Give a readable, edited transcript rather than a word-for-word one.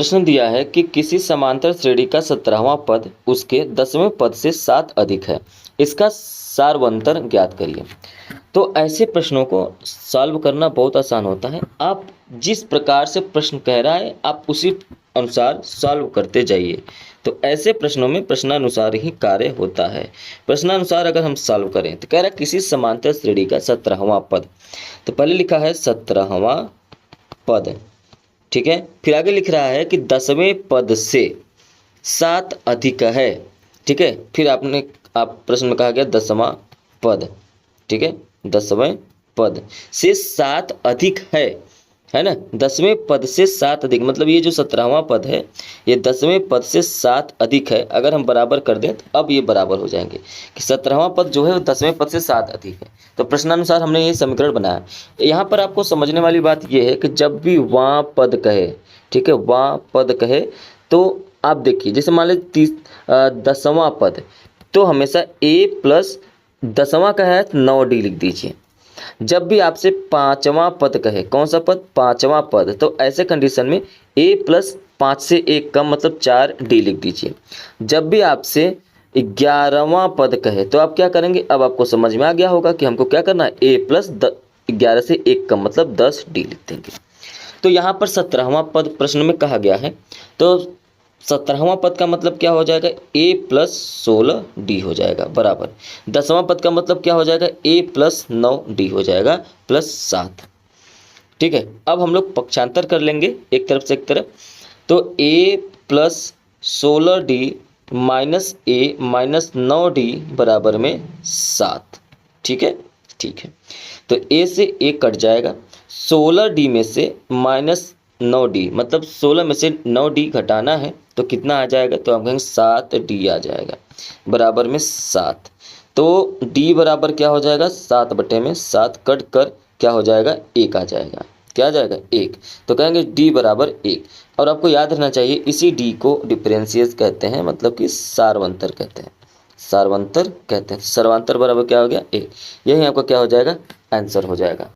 प्रश्न दिया है कि किसी समांतर श्रेणी का 17वां पद उसके 10वें पद से 7 अधिक है, इसका सारवंतर ज्ञात करिए। तो ऐसे प्रश्नों को सॉल्व करना बहुत आसान होता है। आप जिस प्रकार से प्रश्न कह रहा है आप उसी अनुसार सॉल्व करते जाइए। तो ऐसे प्रश्नों में प्रश्नानुसार ही कार्य होता है। प्रश्नानुसार अगर हम सॉल्व करें तो कह रहा है किसी समांतर श्रेणी का 17वां पद, तो पहले लिखा है 17वां पद, ठीक है। फिर आगे लिख रहा है कि 10वें पद से 7 अधिक है, ठीक है। फिर आप प्रश्न में कहा गया 10वां पद, ठीक है, 10वें पद से 7 अधिक है ना। 10वें पद से 7 अधिक मतलब ये जो 17वां पद है ये 10वें पद से 7 अधिक है। अगर हम बराबर कर दें तो अब ये बराबर हो जाएंगे कि 17वां पद जो है वो 10वें पद से 7 अधिक है। तो प्रश्नानुसार हमने ये समीकरण बनाया। यहाँ पर आपको समझने वाली बात ये है कि जब भी वहाँ पद कहे, ठीक है, वहाँ पद कहे तो आप देखिए, जैसे मान लीजिए 10वां पद, तो हमेशा a प्लस 10वां का है 9d लिख दीजिए। जब भी आपसे 5वां पद कहे, कौन सा पद, 5वां पद, तो ऐसे कंडीशन में a प्लस 5 से 1 कम मतलब 4d लिख दीजिए। जब भी आपसे 11वां पद कहे तो आप क्या करेंगे, अब आपको समझ में आ गया होगा कि हमको क्या करना है, a प्लस 11 से 1 कम मतलब 10d लिख देंगे। तो यहाँ पर 17वां पद प्रश्न में कहा गया है, तो 17वां पद का मतलब क्या हो जाएगा, a प्लस 16d हो जाएगा बराबर। 10वां पद का मतलब क्या हो जाएगा, a प्लस 9d हो जाएगा प्लस 7, ठीक है। अब हम लोग पक्षांतर कर लेंगे एक तरफ से एक तरफ, तो a plus 16d minus a minus 9d बराबर में 7, ठीक है, ठीक है। तो a से a कट जाएगा, 16d में से माइनस 9d मतलब 16 में से 9d घटाना है तो कितना आ जाएगा, तो हम कहेंगे 7d आ जाएगा बराबर में 7। तो d बराबर क्या हो जाएगा, 7 बटे में 7 कट कर क्या हो जाएगा, 1 आ जाएगा। क्या आ जाएगा, 1। तो कहेंगे d बराबर 1। और आपको याद रहना चाहिए इसी d को डिफरेंशियल कहते हैं, मतलब कि सारवंतर कहते हैं, सारवंतर कहते हैं। सर्वांतर बराबर क्या हो गया, 1। यही आपका क्या हो जाएगा, आंसर हो जाएगा।